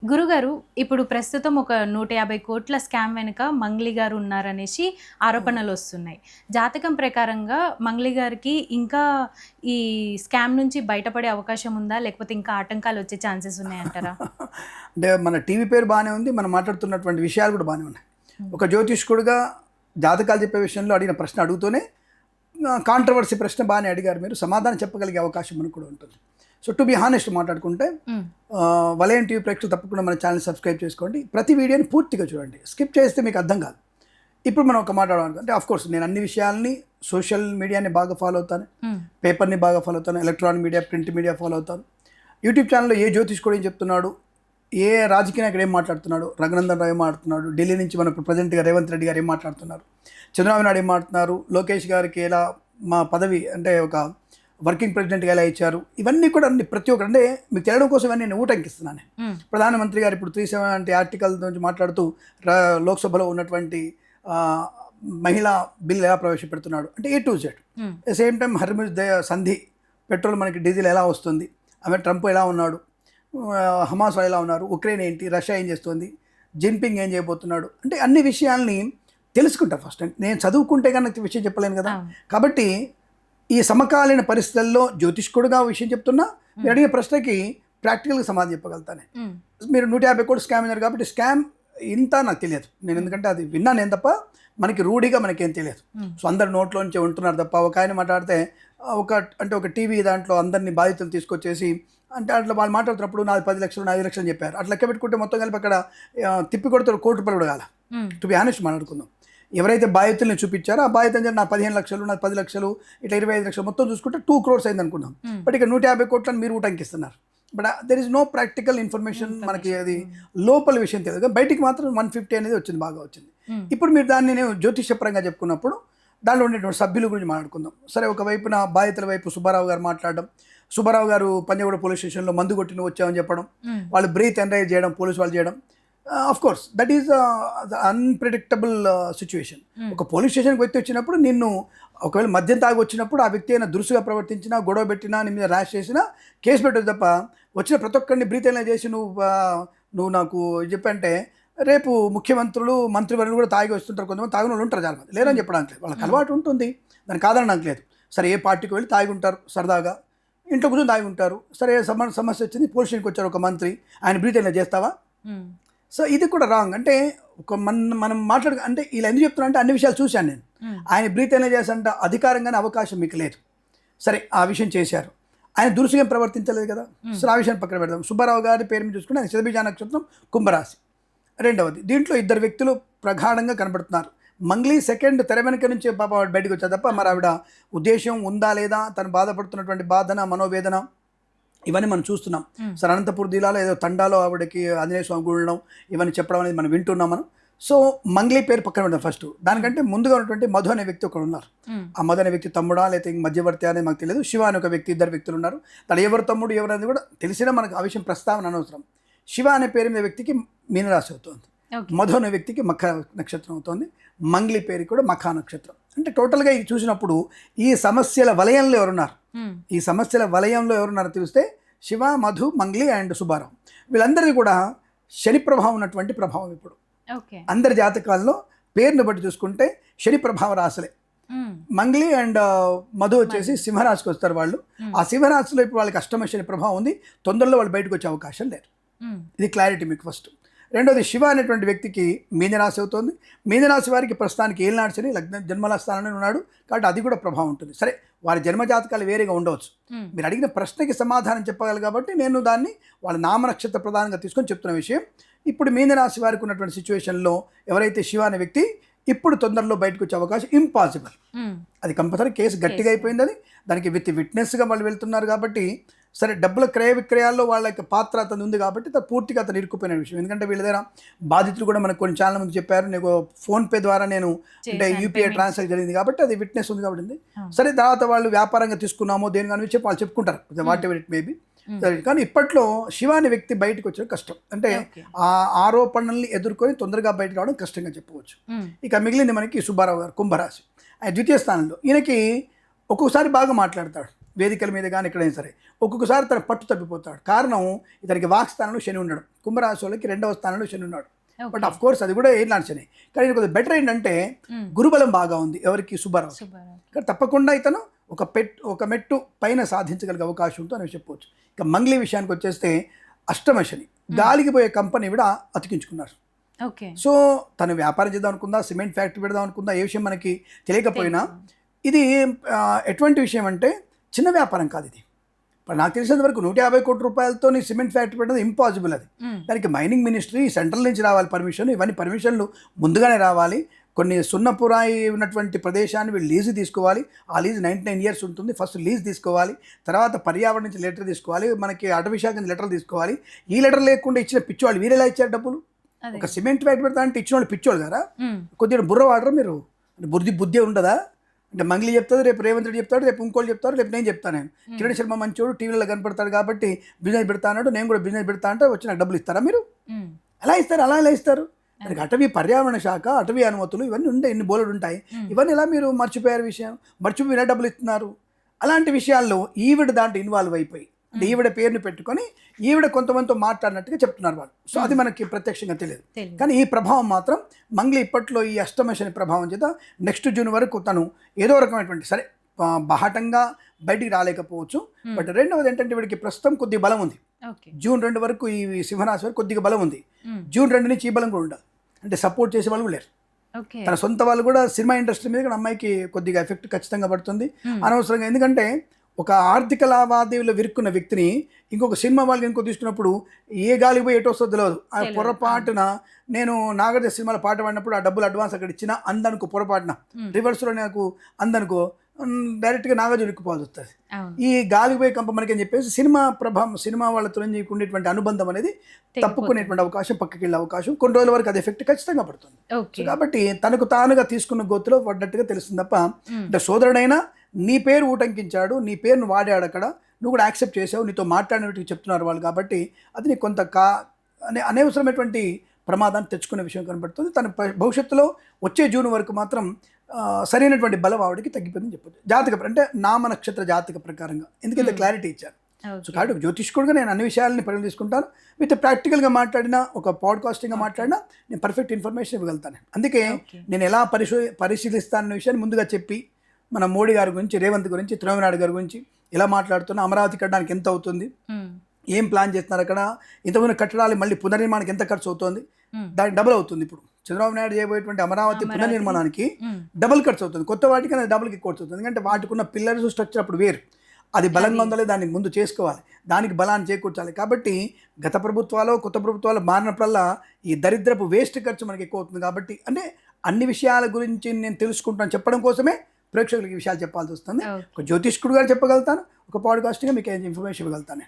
గురుగారు, ఇప్పుడు ప్రస్తుతం ఒక 150,00,00,000 స్కామ్ వెనుక మంగ్లీ గారు ఉన్నారనేసి ఆరోపణలొస్తున్నాయి. జాతకం ప్రకారంగా మంగ్లీ గారికి ఇంకా ఈ స్కామ్ నుంచి బయటపడే అవకాశం ఉందా? లేకపోతే ఇంకా ఆటంకాలొచ్చే ఛాన్సెస్ ఉన్నాయంటారా? అంటే మన టీవీ పేరు బాగానే ఉంది. మనం మాట్లాడుతున్నటువంటి విషయాలు కూడా బాగానే ఉన్నాయి. ఒక జ్యోతిష్కుడుగా జాతకాలు చెప్పే విషయంలో అడిగిన ప్రశ్న అడుగుతూనే కాంట్రవర్సీ ప్రశ్న బాగానే అడిగారు మీరు. సమాధానం చెప్పగలిగే అవకాశం మనకు కూడా ఉంటుంది. సో టు బి హానెస్ట్ మాట్లాడుకుంటే వలయం టీవీ ప్రేక్షకులు తప్పకుండా మన ఛానల్ సబ్స్క్రైబ్ చేసుకోండి. ప్రతి వీడియోని పూర్తిగా చూడండి. స్కిప్ చేస్తే మీకు అర్థం కాదు. ఇప్పుడు మనం ఒక మాట్లాడాలి అంటే ఆఫ్కోర్స్ నేను అన్ని విషయాల్ని సోషల్ మీడియాని బాగా ఫాలో అవుతాను, పేపర్ని బాగా ఫాలో అవుతాను, electronic media, print media follow అవుతాను. యూట్యూబ్ ఛానల్లో ఏ జ్యోతిష్కుడు ఏం చెప్తున్నాడు, ఏ రాజకీయ నాయకుడు ఏం మాట్లాడుతున్నాడు, రఘునందన్ రావు ఏం మాట్లాడుతున్నాడు, ఢిల్లీ నుంచి మన ప్రజెంట్గా రేవంత్ రెడ్డి గారు ఏం మాట్లాడుతున్నారు, చంద్రబాబు నాయుడు ఏం మాట్లాడుతున్నారు, లోకేష్ గారికి ఎలా మా పదవి అంటే ఒక వర్కింగ్ ప్రెసిడెంట్గా ఎలా ఇచ్చారు, ఇవన్నీ కూడా అన్ని ప్రతి ఒక్కరు అంటే మీకు తెలియడం కోసం ఇవన్నీ నేను ఊటంకిస్తున్నాను. ప్రధానమంత్రి గారు ఇప్పుడు 370 ఆర్టికల్ నుంచి మాట్లాడుతూ లోక్సభలో ఉన్నటువంటి మహిళా బిల్ ఎలా ప్రవేశపెడుతున్నాడు అంటే A to Z. Same time Hormuz సంధి పెట్రోల్ మనకి డీజిల్ ఎలా వస్తుంది, ఆమె ట్రంప్ ఎలా ఉన్నాడు, హమాస్ ఎలా ఉన్నారు, ఉక్రెయిన్ ఏంటి, రష్యా ఏం చేస్తుంది, జిన్పింగ్ ఏం చేయబోతున్నాడు అంటే అన్ని విషయాల్ని తెలుసుకుంటా. ఫస్ట్ నేను చదువుకుంటే కానీ విషయం చెప్పలేను కదా. కాబట్టి ఈ సమకాలీన పరిస్థితుల్లో జ్యోతిష్కుడుగా విషయం చెప్తున్నా, మీరు అడిగే ప్రశ్నకి ప్రాక్టికల్గా సమాధానం చెప్పగలుగుతానే. మీరు 150 కోట్లు స్కామ్ అన్నారు కాబట్టి స్కామ్ ఇంత నాకు తెలియదు నేను, ఎందుకంటే అది విన్నా నేను తప్ప మనకి రూఢిగా మనకేం తెలియదు. సో అందరు నోట్లో నుంచి ఉంటున్నారు తప్ప. ఒక ఆయన మాట్లాడితే ఒక టీవీ దాంట్లో అందరినీ బాధితులు తీసుకొచ్చేసి అంటే అట్లా వాళ్ళు మాట్లాడుతున్నప్పుడు నాది 10 లక్షలు, 5 లక్షలు అని చెప్పారు. అట్లా లెక్క పెట్టుకుంటే మొత్తం కలిపి అక్కడ తిప్పి కొడుతారు ₹1 కోటి కూడా కాల. టు బి హానెస్ట్ మాట్లాడుకుందాం. ఎవరైతే బాధితుల్ని చూపించారో ఆ బాధితులు నా 15 లక్షలు, నా 10 లక్షలు, ఇట్లా 25 లక్షలు మొత్తం చూసుకుంటే 2 crores అయింది అనుకున్నాం. బట్ ఇక 150 కోట్లని మీరు ఊటంకిస్తున్నారు. But there is no practical information. మనకి అది లోపల విషయం తెలియదు. బయటికి మాత్రం 150 అనేది వచ్చింది, బాగా వచ్చింది. ఇప్పుడు మీరు దాన్ని నేను జ్యోతిషపరంగా చెప్పుకున్నప్పుడు దాంట్లో ఉండేటువంటి సభ్యుల గురించి మాట్లాడుకుందాం. సరే, ఒకవైపున బాధితుల వైపు సుబ్బారావు గారు మాట్లాడడం, సుబ్బారావు గారు పంజాగూడ పోలీస్ స్టేషన్లో మందు కొట్టిన వచ్చామని చెప్పడం, వాళ్ళు బ్రీత్ ఎంజాయ్ చేయడం, పోలీసు వాళ్ళు చేయడం. Of course that is unpredictable situation. ఒక పోలీస్ స్టేషన్కి వ్యక్తి వచ్చినప్పుడు నిన్ను ఒకవేళ మద్యం తాగి వచ్చినప్పుడు ఆ వ్యక్తి అయినా దురుసుగా ప్రవర్తించినా, గొడవ పెట్టినా, నీ మీద ర్యాష్ చేసినా కేసు పెట్టదు తప్ప వచ్చిన ప్రతి ఒక్కరిని బ్రీత్ ఎంజాయ్ చేసి నువ్వు నాకు చెప్పంటే రేపు ముఖ్యమంత్రులు, మంత్రివర్యులు కూడా తాగి వస్తుంటారు. కొంతమంది తాగిన వాళ్ళు ఉంటారు, చాలా మంది లేరని చెప్పడానికి లేదు, వాళ్ళకి అలవాటు ఉంటుంది, దానికి కాదనడానికి లేదు. సరే, ఏ పార్టీకి వెళ్ళి తాగి ఉంటారు సరదాగా, ఇంట్లో కూర్చొని తాగి ఉంటారు. సరే, సమస్య వచ్చింది, పోలీస్ స్టేషన్కి వచ్చారు ఒక మంత్రి, ఆయన బ్రీత్ ఎంజాయ్ చేస్తావా? సో ఇది కూడా రాంగ్. అంటే ఒక మనం అంటే ఇలా ఎందుకు చెప్తున్నా అంటే అన్ని విషయాలు చూశాను నేను. ఆయన బ్రీత్ ఎంజాయ్ చేసంటే అధికారంగానే అవకాశం మీకు లేదు. సరే, ఆ విషయం చేశారు. ఆయన దురుసుగా ప్రవర్తించలేదు కదా. సరే, ఆ విషయాన్ని పక్కన పెడదాం. సుబ్బారావు గారి పేరు మీద చూసుకుంటే ఆయన శతబీజ నక్షత్రం, కుంభరాశి. రెండవది, దీంట్లో ఇద్దరు వ్యక్తులు ప్రగాఢంగా కనబడుతున్నారు. మంగ్లీ సెకండ్ తెర వెనక నుంచి పాప బయటకు వచ్చా తప్ప మరి ఆవిడ ఉద్దేశం ఉందా లేదా, తను బాధపడుతున్నటువంటి బాధన, మనోవేదన ఇవన్నీ మనం చూస్తున్నాం. సరే, అనంతపూర్ జిల్లాలో ఏదో తండాలో ఆవిడకి ఆంజనేయ స్వామి గుడి ఉండడం, ఇవన్నీ చెప్పడం అనేది మనం వింటున్నాం మనం. సో మంగ్లీ పేరు పక్కన పెడదాం ఫస్ట్. దానికంటే ముందుగా ఉన్నటువంటి మధు అనే వ్యక్తి ఒకరు ఉన్నారు. ఆ మధు అనే వ్యక్తి తమ్ముడా లేకపోతే మధ్యవర్తి అనేది మాకు తెలియదు. శివ అనే ఒక వ్యక్తి, ఇద్దరు వ్యక్తులు ఉన్నారు. తను ఎవరు తమ్ముడు ఎవరు అనేది కూడా తెలిసినా మనకు ఆ విషయం ప్రస్తావన అనవసరం. శివ అనే పేరు మీద వ్యక్తికి మీనరాశి అవుతుంది, మధు అనే వ్యక్తికి మఖ నక్షత్రం అవుతుంది, మంగ్లీ పేరు కూడా మఖ నక్షత్రం. అంటే టోటల్గా ఇది చూసినప్పుడు ఈ సమస్యల వలయంలో ఎవరున్నారు, ఈ సమస్యల వలయంలో ఎవరున్నారో తెలిస్తే శివ, మధు, మంగ్లీ అండ్ సుబ్బారావు వీళ్ళందరికీ కూడా శని ప్రభావం ఉన్నటువంటి ప్రభావం. ఇప్పుడు అందరి జాతకాల్లో పేరుని బట్టి చూసుకుంటే శని ప్రభావ రాశులే. మంగ్లీ అండ్ మధు వచ్చేసి సింహరాశికి వస్తారు వాళ్ళు. ఆ సింహరాశిలో ఇప్పుడు వాళ్ళకి అష్టమ శని ప్రభావం ఉంది. తొందరలో వాళ్ళు బయటకు వచ్చే అవకాశం లేదు. ఇది క్లారిటీ మీకు ఫస్ట్. రెండోది, శివ అనేటువంటి వ్యక్తికి మీనరాశి అవుతుంది. మీనరాశి వారికి ప్రస్తుతానికి ఏలినాడు శని జన్మల స్థానంలో ఉన్నాడు కాబట్టి అది కూడా ప్రభావం ఉంటుంది. సరే, వారి జన్మ జాతకాలు వేరేగా ఉండవచ్చు. మీరు అడిగిన ప్రశ్నకి సమాధానం చెప్పగలరు కాబట్టి నేను దాన్ని వాళ్ళ నామనక్షత్ర ప్రధానంగా తీసుకొని చెప్తున్న విషయం. ఇప్పుడు మీనరాశి వారికి ఉన్నటువంటి సిచ్యువేషన్లో ఎవరైతే శివ అనే వ్యక్తి ఇప్పుడు తొందరలో బయటకు వచ్చే అవకాశం ఇంపాసిబుల్. అది కంపల్సరీ కేసు గట్టిగా అయిపోయింది. అది దానికి విట్నెస్గా వాళ్ళు వెళ్తున్నారు కాబట్టి సరే, డబ్బుల క్రయ విక్రయాల్లో వాళ్ళ యొక్క పాత్ర అతను ఉంది కాబట్టి పూర్తిగా అతను ఇరుక్కుపోయిన విషయం. ఎందుకంటే వీళ్ళ దగ్గర బాధితులు కూడా మనకు కొన్ని ఛానల్ ముందు చెప్పారు, నీకు ఫోన్పే ద్వారా నేను అంటే యూపీఐ ట్రాన్సాక్షన్ జరిగింది కాబట్టి అది విట్నెస్ ఉంది కాబట్టి. సరే, తర్వాత వాళ్ళు వ్యాపారంగా తీసుకున్నామో దేని కానీ చెప్పి వాళ్ళు చెప్పుకుంటారు, వాట్ ఎవర్ ఇట్ మేబీ. కానీ ఇప్పట్లో శివ అనే వ్యక్తి బయటకు వచ్చే కష్టం. అంటే ఆ ఆరోపణల్ని ఎదుర్కొని తొందరగా బయటకు రావడం కష్టంగా చెప్పవచ్చు. ఇక మిగిలింది మనకి సుబ్బారావు గారు, కుంభరాశి. ఆయన ద్వితీయ స్థానంలో. ఈయనకి ఒక్కొక్కసారి బాగా మాట్లాడతాడు, వేదికల మీద కానీ ఎక్కడైనా సరే ఒక్కొక్కసారి తన పట్టు తప్పిపోతాడు. కారణం ఇతనికి వాక్ స్థానంలో శని ఉండడం. కుంభరాశి వాళ్ళకి 2వ స్థానంలో శని ఉన్నాడు. బట్ అఫ్ కోర్స్ అది కూడా ఏం శని. కానీ కొద్దిగా బెటర్ ఏంటంటే గురుబలం బాగా ఉంది ఎవరికి, సుబ్బారావు. కానీ తప్పకుండా ఇతను ఒక మెట్టు పైన సాధించగలిగే అవకాశం ఉంటుందని చెప్పవచ్చు. ఇక మంగ్లీ విషయానికి వచ్చేస్తే అష్టమ శని, గాలికి పోయే కంపెనీ కూడా అతికించుకున్నారు. సో తను వ్యాపారం చేద్దాం అనుకుందా, సిమెంట్ ఫ్యాక్టరీ పెడదాం అనుకుందా, ఏ విషయం మనకి తెలియకపోయినా ఇది ఎటువంటి విషయం అంటే చిన్న వ్యాపారం కాదు ఇది. ఇప్పుడు నాకు తెలిసినంత వరకు 150 కోట్ల రూపాయలతో సిమెంట్ ఫ్యాక్టరీ పెట్టడం ఇంపాసిబుల్. అది దానికి మైనింగ్ మినిస్ట్రీ సెంట్రల్ నుంచి రావాలి పర్మిషన్. ఇవన్నీ పర్మిషన్లు ముందుగానే రావాలి. కొన్ని సున్నపురాయి ఉన్నటువంటి ప్రదేశాన్ని వీళ్ళు లీజు తీసుకోవాలి. ఆ లీజు 99 ఇయర్స్ ఉంటుంది. ఫస్ట్ లీజ్ తీసుకోవాలి, తర్వాత పర్యావరణ నుంచి లెటర్ తీసుకోవాలి, మనకి అటవీ శాఖ నుంచి లెటర్ తీసుకోవాలి. ఈ లెటర్ లేకుండా ఇచ్చిన పిచ్చోళ్ళు వీరెలా ఇచ్చారు డబ్బులు? ఒక సిమెంట్ ఫ్యాక్టరీ పెడతా అంటే ఇచ్చిన వాళ్ళు పిచ్చోళ్ళు కదా. కొద్దిగా బుర్ర వాడరు మీరు, బుద్ధి ఉండదా? అంటే మంగ్లీ చెప్తాడు, రేపు రేవంత్ రెడ్డి చెప్తాడు, రేపు ఇంకోళ్ళు చెప్తారు, రేపు నేను చెప్తాను. నేను కిరణ్ శర్మ మంచోడు, టీవీలో కనపడతాడు కాబట్టి బిజినెస్ పెడతా అన్నాడు, నేను కూడా బిజినెస్ పెడతా అంటే వచ్చి నాకు డబ్బులు ఇస్తారా మీరు? ఎలా ఇస్తారు? ఎలా ఇస్తారు? దానికి అటవీ పర్యావరణ శాఖ, అటవీ అనుమతులు ఇవన్నీ ఉంటాయి, ఇన్ని బోలెడు ఉంటాయి. ఇవన్నీ ఎలా మీరు మర్చిపోయారు విషయం? మర్చిపోయిన డబ్బులు ఇస్తున్నారు. అలాంటి విషయాల్లో ఈవిడ దాంట్లో ఇన్వాల్వ్ అయిపోయి ఈవిడ పేరుని పెట్టుకొని ఈవిడ కొంతమందితో మాట్లాడినట్టుగా చెప్తున్నారు వాళ్ళు. సో అది మనకి ప్రత్యక్షంగా తెలియదు. కానీ ఈ ప్రభావం మాత్రం మంగ్లీ ఇప్పట్లో ఈ అష్టమ శని ప్రభావం చేత నెక్స్ట్ జూన్ వరకు తను ఏదో రకమైనటువంటి సరే బాహటంగా బయటికి రాలేకపోవచ్చు. బట్ రెండవది ఏంటంటే వీడికి ప్రస్తుతం కొద్దిగా బలం ఉంది. జూన్ 2 వరకు ఈ సింహరాశి వరకు కొద్దిగా బలం ఉంది. జూన్ 2 నుంచి ఈ బలం కూడా ఉండదు. అంటే సపోర్ట్ చేసే వాళ్ళు లేరు. తన సొంత వాళ్ళు కూడా సినిమా ఇండస్ట్రీ మీద కూడా అమ్మాయికి కొద్దిగా ఎఫెక్ట్ ఖచ్చితంగా పడుతుంది అనవసరంగా. ఎందుకంటే ఒక ఆర్థిక లావాదేవీలో విరుక్కున్న వ్యక్తిని ఇంకొక సినిమా వాళ్ళకి ఇంకో తీసుకున్నప్పుడు ఏ గాలికి పోయి ఎటు వస్తుందో తెలియదు. ఆ పొరపాటున నేను నాగార్జున సినిమాలో పాట పాడినప్పుడు ఆ డబ్బులు అడ్వాన్స్ అక్కడ ఇచ్చిన అందనుకో, పొరపాటున రివర్స్లో నాకు అందనుకో డైరెక్ట్గా నాగార్జున ఇరుక్కుపోవాల్సి వస్తుంది. ఈ గాలికి పోయి కంప మనకి అని చెప్పేసి సినిమా ప్రభావం, సినిమా వాళ్ళతో ఉండేటువంటి అనుబంధం అనేది తప్పుకునేటువంటి అవకాశం, పక్కకి వెళ్ళే అవకాశం, కొన్ని రోజుల వరకు అది ఎఫెక్ట్ ఖచ్చితంగా పడుతుంది. సో కాబట్టి తనకు తానుగా తీసుకున్న గోతులో పడ్డట్టుగా తెలుస్తుంది తప్ప అంటే సోదరుడైనా నీ పేరు ఊటంకించాడు, నీ పేరును వాడాడు, అక్కడ నువ్వు కూడా యాక్సెప్ట్ చేసావు, నీతో మాట్లాడినట్టు చెప్తున్నారు వాళ్ళు. కాబట్టి అది నీకు కొంత అనవసరమైనటువంటి ప్రమాదాన్ని తెచ్చుకునే విషయం కనబడుతుంది. తన భవిష్యత్తులో వచ్చే జూన్ వరకు మాత్రం సరైనటువంటి బలం ఆవిడకి తగ్గిపోయిందని చెప్పొచ్చు. జాతక అంటే నామ నక్షత్ర జాతక ప్రకారంగా ఎందుకంటే క్లారిటీ ఇచ్చారు. సో కాబట్టి జ్యోతిష్కుడుగా నేను అన్ని విషయాలని పరిగణ తీసుకుంటాను. విత్ ప్రాక్టికల్గా మాట్లాడినా, ఒక పాడ్కాస్టింగ్గా మాట్లాడినా నేను పర్ఫెక్ట్ ఇన్ఫర్మేషన్ ఇవ్వగలుగుతాను. అందుకే నేను ఎలా పరిశీలిస్తానన్న విషయాన్ని ముందుగా చెప్పి మన మోడీ గారి గురించి, రేవంత్ గురించి, చంద్రబాబు గురించి ఎలా మాట్లాడుతున్నా, అమరావతి కట్టడానికి ఎంత అవుతుంది, ఏం ప్లాన్ చేస్తున్నారు, అక్కడ ఇంతకుముందు కట్టడాలు మళ్ళీ పునర్నిర్మాణానికి ఎంత ఖర్చు అవుతుంది, దానికి డబుల్ అవుతుంది. ఇప్పుడు చంద్రబాబు నాయుడు చేయబోయేటువంటి అమరావతి పునర్నిర్మాణానికి డబుల్ ఖర్చు అవుతుంది. కొత్త వాటికి అది డబుల్కి ఖర్చు అవుతుంది. ఎందుకంటే వాటికి ఉన్న పిల్లర్స్ స్ట్రక్చర్ అప్పుడు వేరు, అది బలంగా ఉండాలి, దానికి ముందు చేసుకోవాలి, దానికి బలాన్ని చేకూర్చాలి. కాబట్టి గత ప్రభుత్వాలు, కొత్త ప్రభుత్వాలు మారినప్పుడల్లా ఈ దరిద్రపు వేస్ట్ ఖర్చు మనకి ఎక్కువ అవుతుంది. కాబట్టి అంటే అన్ని విషయాల గురించి నేను తెలుసుకుంటాను చెప్పడం కోసమే ప్రేక్షకులకి విషయాలు చెప్పాల్సి వస్తుంది. ఒక జ్యోతిష్కుడుగా చెప్పగలుగుతాను, ఒక పాడ్కాస్ట్గా మీకు ఇన్ఫర్మేషన్ ఇవ్వగలుగుతాను.